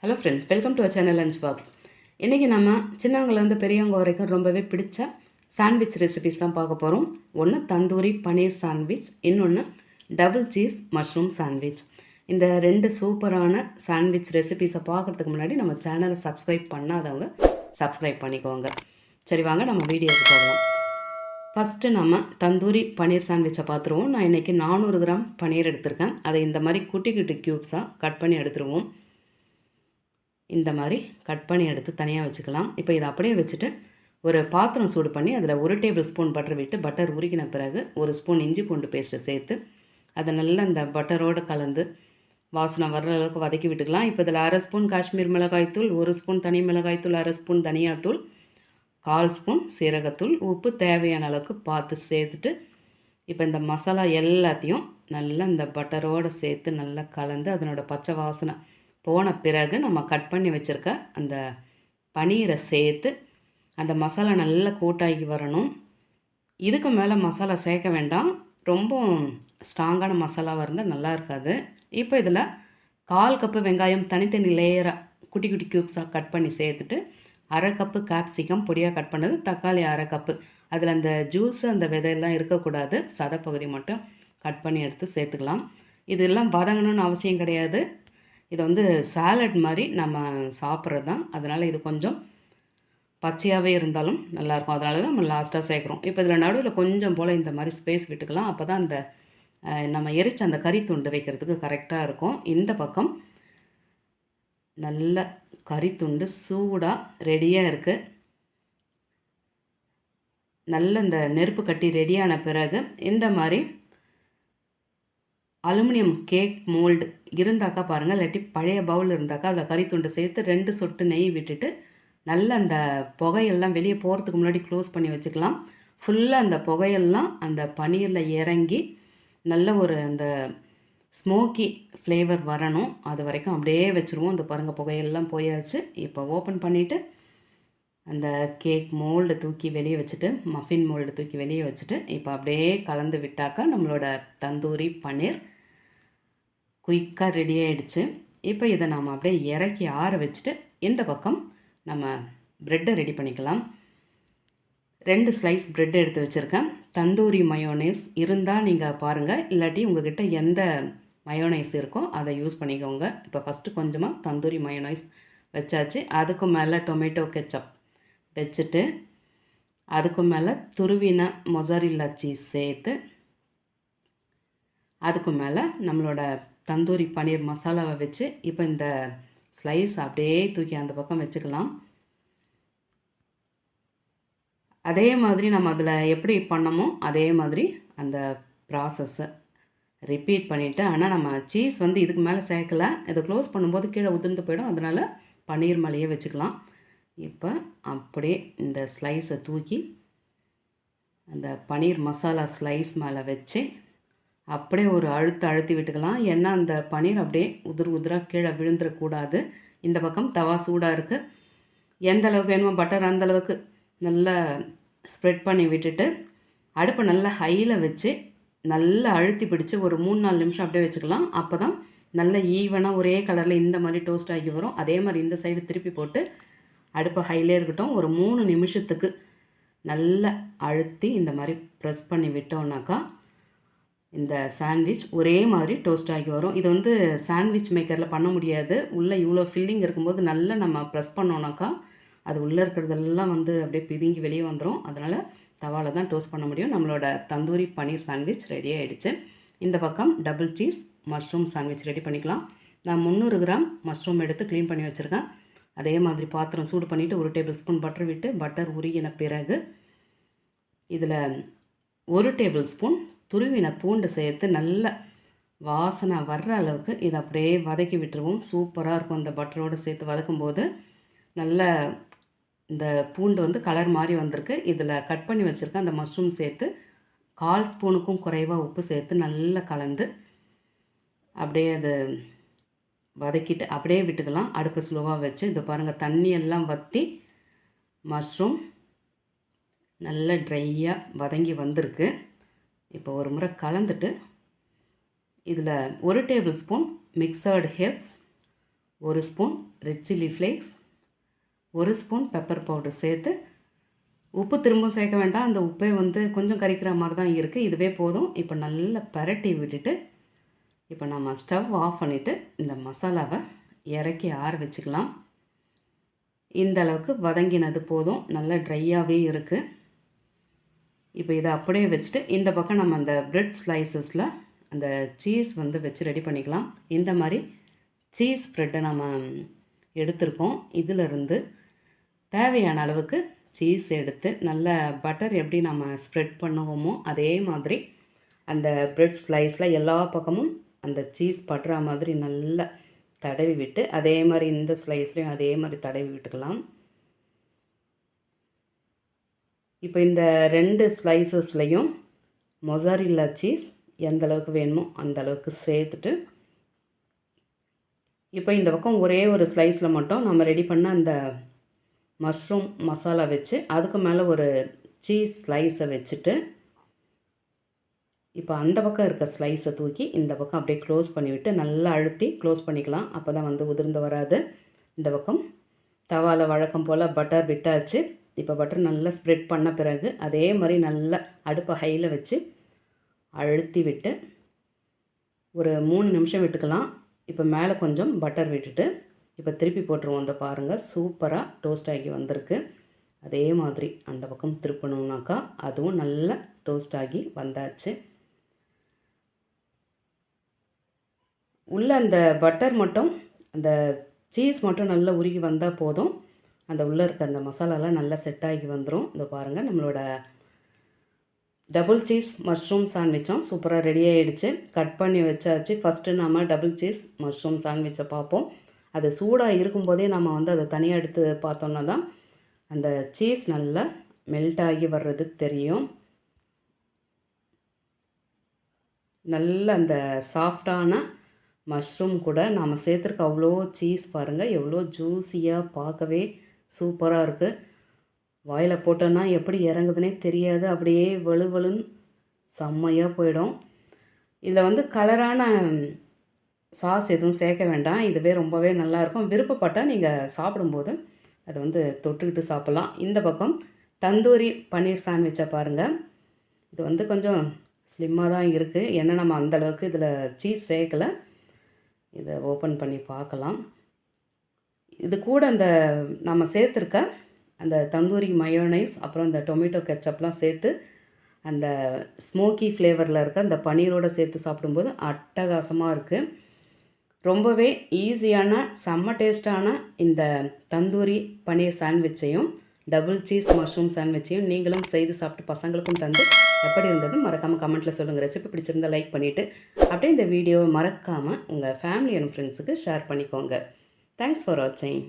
Hello friends, welcome to our channel lunch box. இன்றைக்கி நம்ம சின்னவங்கலேருந்து பெரியவங்க வரைக்கும் ரொம்பவே பிடிச்ச சாண்ட்விச் ரெசிபிஸ் தான் பார்க்க போகிறோம். ஒன்று தந்தூரி பன்னீர் சாண்ட்விச், இன்னொன்று டபுள் சீஸ் மஷ்ரூம் சாண்ட்விச். இந்த ரெண்டு சூப்பரான சாண்ட்விச் ரெசிபிஸை பார்க்குறதுக்கு முன்னாடி நம்ம சேனலை சப்ஸ்கிரைப் பண்ணாதவங்க சப்ஸ்கிரைப் பண்ணிக்கோங்க. சரி, வாங்க நம்ம வீடியோவுக்கு போகலாம். ஃபஸ்ட்டு நம்ம தந்தூரி பன்னீர் சாண்ட்விச்சை பார்த்துருவோம். நான் இன்றைக்கி 400 கிராம் பன்னீர் எடுத்திருக்கேன். அதை இந்த மாதிரி குட்டி குட்டி க்யூப்ஸாக கட் பண்ணி எடுத்துருவோம். இந்த மாதிரி கட் பண்ணி எடுத்து தனியாக வச்சுக்கலாம். இப்போ இதை அப்படியே வச்சுட்டு ஒரு பாத்திரம் சூடு பண்ணி அதில் 1 டேபிள் ஸ்பூன் பட்டர் விட்டு பட்டர் உருகின பிறகு 1 ஸ்பூன் இஞ்சி பூண்டு பேஸ்ட்டை சேர்த்து அதை நல்லா இந்த பட்டரோடு கலந்து வாசனை வர்ற அளவுக்கு வதக்கி விட்டுக்கலாம். இப்போ இதில் 1/2 ஸ்பூன் காஷ்மீர் மிளகாய்த்தூள், 1 ஸ்பூன் தனி மிளகாய்த்தூள், 1/2 ஸ்பூன் தனியாத்தூள், 1/4 ஸ்பூன் சீரகத்தூள், உப்பு தேவையான அளவுக்கு பார்த்து சேர்த்துட்டு இப்போ இந்த மசாலா எல்லாத்தையும் நல்லா இந்த பட்டரோடு சேர்த்து நல்லா கலந்து அதனோட பச்சை வாசனை போன பிறகு நம்ம கட் பண்ணி வச்சுருக்க அந்த பன்னீரை சேர்த்து அந்த மசாலா நல்லா கூட்டாகி வரணும். இதுக்கு மேலே மசாலா சேர்க்க வேண்டாம், ரொம்ப ஸ்ட்ராங்கான மசாலாவாக இருந்தால் நல்லா இருக்காது. இப்போ இதில் 1/4 கப்பு வெங்காயம் தனித்தனி லேயராக குட்டி குட்டி க்யூப்ஸாக கட் பண்ணி சேர்த்துட்டு 1/2 கப்பு கேப்சிகம் பொடியாக கட் பண்ணது, தக்காளி 1/2 கப்பு, அதில் அந்த ஜூஸு அந்த விதையெல்லாம் இருக்கக்கூடாது, சதைப்பகுதி மட்டும் கட் பண்ணி எடுத்து சேர்த்துக்கலாம். இதெல்லாம் வதங்கணும்னு அவசியம் கிடையாது. இதை வந்து சாலட் மாதிரி நம்ம சாப்பிட்றது தான். அதனால் இது கொஞ்சம் பச்சையாகவே இருந்தாலும் நல்லாயிருக்கும். அதனால தான் நம்ம லாஸ்ட்டாக சேர்க்குறோம். இப்போ இதில் நடுவில் கொஞ்சம் போல் இந்த மாதிரி ஸ்பேஸ் விட்டுக்கலாம். அப்போ தான் அந்த நம்ம எரிச்ச அந்த கறி துண்டு வைக்கிறதுக்கு கரெக்டாக இருக்கும். இந்த பக்கம் நல்ல கறி துண்டு சூடாக ரெடியாக இருக்குது. நல்ல இந்த நெருப்பு கட்டி ரெடியான பிறகு இந்த மாதிரி அலுமினியம் கேக் மோல்டு இருந்தாக்கா பாருங்கள், இல்லாட்டி பழைய பவுல் இருந்தாக்கா அதில் கறி துண்டு சேர்த்து 2 சொட்டு நெய் விட்டுட்டு நல்லா அந்த புகையெல்லாம் வெளியே போகிறதுக்கு முன்னாடி க்ளோஸ் பண்ணி வச்சுக்கலாம். ஃபுல்லாக அந்த புகையெல்லாம் அந்த பன்னீரில் இறங்கி நல்ல ஒரு அந்த ஸ்மோக்கி ஃப்ளேவர் வரணும். அது வரைக்கும் அப்படியே வச்சுருவோம். அந்த பாருங்கள், புகையெல்லாம் போயாச்சு. இப்போ ஓப்பன் பண்ணிவிட்டு அந்த கேக் மோல்டு தூக்கி வெளியே வச்சுட்டு, மஃபின் மோல்டு தூக்கி வெளியே வச்சுட்டு இப்போ அப்படியே கலந்து விட்டாக்கா நம்மளோட தந்தூரி பன்னீர் குயிக்காக ரெடி ஆகிடுச்சு. இப்போ இதை நாம் அப்படியே இறக்கி ஆற வச்சுட்டு இந்த பக்கம் நம்ம ப்ரெட்டை ரெடி பண்ணிக்கலாம். 2 ஸ்லைஸ் ப்ரெட் எடுத்து வச்சுருக்கேன். தந்தூரி மயோனைஸ் இருந்தால் நீங்கள் பாருங்கள், இல்லாட்டி உங்கள்கிட்ட எந்த மயோனைஸ் இருக்கோ அதை யூஸ் பண்ணிக்கோங்க. இப்போ ஃபஸ்ட்டு கொஞ்சமாக தந்தூரி மயோனைஸ் வச்சாச்சு. அதுக்கு மேலே டொமேட்டோ கெச்சப் வச்சுட்டு அதுக்கு மேலே துருவின மொசரில்லா சீஸ் சேர்த்து அதுக்கு மேலே நம்மளோட தந்தூரி பன்னீர் மசாலாவை வச்சு இப்போ இந்த ஸ்லைஸ் அப்படியே தூக்கி அந்த பக்கம் வச்சுக்கலாம். அதே மாதிரி நம்ம அதில் எப்படி பண்ணமோ அதே மாதிரி அந்த ப்ராசஸ்ஸை ரிப்பீட் பண்ணிவிட்டு, ஆனால் நம்ம சீஸ் வந்து இதுக்கு மேலே சேர்க்கலை. இதை க்ளோஸ் பண்ணும்போது கீழே உதிர்ந்து போயிடும். அதனால் பன்னீர் மேலேயே வச்சுக்கலாம். இப்போ அப்படியே இந்த ஸ்லைஸை தூக்கி அந்த பன்னீர் மசாலா ஸ்லைஸ் மேலே வச்சு அப்படியே ஒரு அழுத்தி விட்டுக்கலாம். ஏன்னா அந்த பன்னீர் அப்படியே உதிராக கீழே விழுந்துடக்கூடாது. இந்த பக்கம் தவா சூடாக இருக்குது. எந்த அளவுக்கு வேணுமோ பட்டர் அந்தளவுக்கு நல்லா ஸ்ப்ரெட் பண்ணி விட்டுட்டு அடுப்பை நல்லா ஹையில் வச்சு நல்லா அழுத்தி பிடிச்சி ஒரு 3-4 நிமிஷம் அப்படியே வச்சுக்கலாம். அப்போ தான் நல்ல ஈவனாக ஒரே கலரில் இந்த மாதிரி டோஸ்ட் ஆகி வரும். அதே மாதிரி இந்த சைடு திருப்பி போட்டு அடுப்பை ஹையிலே இருக்கட்டும். ஒரு 3 நிமிஷத்துக்கு நல்லா அழுத்தி இந்த மாதிரி ப்ரெஸ் பண்ணி விட்டோம்னாக்கா இந்த சாண்ட்விச் ஒரே மாதிரி டோஸ்ட் ஆகி வரும். இது வந்து சாண்ட்விச் மேக்கரில் பண்ண முடியாது. உள்ளே இவ்வளோ ஃபில்லிங் இருக்கும்போது நல்லா நம்ம ப்ரெஸ் பண்ணோன்னாக்கா அது உள்ளே இருக்கிறதெல்லாம் வந்து அப்படியே பிதுங்கி வெளியே வந்துடும். அதனால் தவாவில் தான் டோஸ்ட் பண்ண முடியும். நம்மளோட தந்தூரி பன்னீர் சாண்ட்விச் ரெடி ஆகிடுச்சு. இந்த பக்கம் double cheese mushroom sandwich ready பண்ணிக்கலாம். நான் 300 கிராம் மஷ்ரூம் எடுத்து க்ளீன் பண்ணி வச்சுருக்கேன். அதே மாதிரி பாத்திரம் சூடு பண்ணிவிட்டு 1 டேபிள் ஸ்பூன் பட்டர் விட்டு பட்டர் உருகின பிறகு இதில் 1 டேபிள் ஸ்பூன் துருவின பூண்டு சேர்த்து நல்ல வாசனை வர்ற அளவுக்கு இதை அப்படியே வதக்கி விட்டுருவோம். சூப்பராக இருக்கும். இந்த பட்டரோடு சேர்த்து வதக்கும்போது நல்ல இந்த பூண்டு வந்து கலர் மாதிரி வந்திருக்கு. இதில் கட் பண்ணி வச்சுருக்கேன் அந்த மஷ்ரூம் சேர்த்து 1/4 ஸ்பூனுக்கும் குறைவாக உப்பு சேர்த்து நல்லா கலந்து அப்படியே அது வதக்கிட்டு அப்படியே விட்டுக்கலாம். அடுப்பு ஸ்லோவாக வச்சு இதை பாருங்கள், தண்ணி எல்லாம் வற்றி மஷ்ரூம் நல்ல ட்ரையாக வதங்கி வந்திருக்கு. இப்போ ஒரு முறை கலந்துட்டு இதில் 1 tablespoon mixed herbs, 1 spoon red chilli flakes, 1 spoon pepper powder சேர்த்து, உப்பு திரும்பவும் சேர்க்க வேண்டாம். அந்த உப்பே வந்து கொஞ்சம் கரிக்கிற மாதிரி தான் இருக்குது. இதுவே போதும். இப்போ நல்லா பரட்டி விட்டுட்டு இப்போ நம்ம ஸ்டவ் ஆஃப் பண்ணிவிட்டு இந்த மசாலாவை இறக்கி ஆற வச்சுக்கலாம். இந்த அளவுக்கு வதங்கினது போதும். நல்லா ட்ரையாகவே இருக்குது. இப்போ இதை அப்படியே வச்சுட்டு இந்த பக்கம் நம்ம அந்த பிரெட் ஸ்லைசஸில் அந்த சீஸ் வந்து வச்சு ரெடி பண்ணிக்கலாம். இந்த மாதிரி சீஸ் ப்ரெட்டை நம்ம எடுத்திருக்கோம். இதிலிருந்து தேவையான அளவுக்கு சீஸ் எடுத்து நல்லா பட்டர் எப்படி நம்ம ஸ்ப்ரெட் பண்ணுவோமோ அதே மாதிரி அந்த பிரெட் ஸ்லைஸில் எல்லா பக்கமும் அந்த சீஸ் பட்டுற மாதிரி நல்லா தடவி விட்டு அதே மாதிரி இந்த ஸ்லைஸ்லையும் அதே மாதிரி தடவி விட்டுக்கலாம். இப்போ இந்த 2 ஸ்லைசஸ்லையும் மொசரில்லா சீஸ் எந்த அளவுக்கு வேணுமோ அந்த அளவுக்கு சேர்த்துட்டு இப்போ இந்த பக்கம் ஒரே ஒரு ஸ்லைஸில் மட்டும் நம்ம ரெடி பண்ண அந்த மஷ்ரூம் மசாலா வச்சு அதுக்கு மேலே ஒரு சீஸ் ஸ்லைஸை வச்சுட்டு இப்போ அந்த பக்கம் இருக்க ஸ்லைஸை தூக்கி இந்த பக்கம் அப்படியே க்ளோஸ் பண்ணிவிட்டு நல்லா அழுத்தி க்ளோஸ் பண்ணிக்கலாம். அப்போ தான் வந்து உதிர்ந்து வராது. இந்த பக்கம் தவாவில் வழக்கம் போல் பட்டர் விட்டாச்சு. இப்போ பட்டர் நல்லா ஸ்ப்ரெட் பண்ண பிறகு அதே மாதிரி நல்லா அடுப்பை ஹையில் வச்சு அழுத்தி விட்டு ஒரு 3 நிமிஷம் விட்டுக்கலாம். இப்போ மேலே கொஞ்சம் பட்டர் விட்டுட்டு இப்போ திருப்பி போட்டுருவோம். அந்த பாருங்கள் சூப்பராக டோஸ்ட் ஆகி வந்திருக்கு. அதே மாதிரி அந்த பக்கம் திருப்பணுன்னாக்கா அதுவும் நல்லா டோஸ்ட் ஆகி வந்தாச்சு. உள்ளே அந்த பட்டர் மட்டும் அந்த சீஸ் மட்டும் நல்லா உருகி வந்தால் போதும். அந்த உள்ளே இருக்க அந்த மசாலாலாம் நல்லா செட் ஆகி வந்துடும். இந்த பாருங்கள் நம்மளோட டபுள் சீஸ் மஷ்ரூம் சாண்ட்விச்சும் சூப்பராக ரெடி ஆகிடுச்சு. கட் பண்ணி வச்சாச்சு. ஃபஸ்ட்டு நம்ம டபுள் சீஸ் மஷ்ரூம் சாண்ட்விச்சை பார்ப்போம். அது சூடாக இருக்கும்போதே நம்ம வந்து அதை தனியாக எடுத்து பார்த்தோன்னா தான் அந்த சீஸ் நல்லா மெல்ட் ஆகி வர்றது தெரியும். நல்ல அந்த சாஃப்டான மஷ்ரூம் கூட நாம் சேர்த்துருக்க அவ்வளோ சீஸ் பாருங்கள் எவ்வளோ ஜூஸியாக பார்க்கவே சூப்பராக இருக்குது. வாயில் போட்டோன்னா எப்படி இறங்குதுனே தெரியாது. அப்படியே வலுவலுன்னு செம்மையாக போயிடும். இதில் வந்து கலரான சாஸ் எதுவும் சேர்க்க வேண்டாம். இதுவே ரொம்பவே நல்லாயிருக்கும். விருப்பப்பட்டால் நீங்கள் சாப்பிடும்போது அதை வந்து தொட்டுக்கிட்டு சாப்பிட்லாம். இந்த பக்கம் தந்தூரி பன்னீர் சாண்ட்விச்சை பாருங்கள். இது வந்து கொஞ்சம் ஸ்லிம்மாக தான் இருக்குது. ஏன்னா நம்ம அந்தளவுக்கு இதில் சீஸ் சேர்க்கலை. இதை ஓப்பன் பண்ணி பார்க்கலாம். இது கூட அந்த நம்ம சேர்த்துருக்க அந்த தந்தூரி மயோனைஸ் அப்புறம் இந்த டொமேட்டோ கெச்சப்லாம் சேர்த்து அந்த ஸ்மோக்கி ஃப்ளேவரில் இருக்க அந்த பன்னீரோடு சேர்த்து சாப்பிடும்போது அட்டகாசமாக இருக்குது. ரொம்பவே ஈஸியான செம்ம டேஸ்ட்டான இந்த தந்தூரி பன்னீர் சாண்ட்விச்சையும் டபுள் சீஸ் மஷ்ரூம் சாண்ட்விச்சையும் நீங்களும் செய்து சாப்பிட்டு பசங்களுக்கும் தந்து எப்படி இருந்தது மறக்காமல் கமெண்ட்டில் சொல்லுங்கள். ரெசிபி பிடிச்சிருந்தால் லைக் பண்ணிவிட்டு அப்படியே இந்த வீடியோவை மறக்காமல் உங்கள் ஃபேமிலி அண்ட் ஃப்ரெண்ட்ஸுக்கு ஷேர் பண்ணிக்கோங்க. தேங்க்ஸ் ஃபார் வாட்சிங்.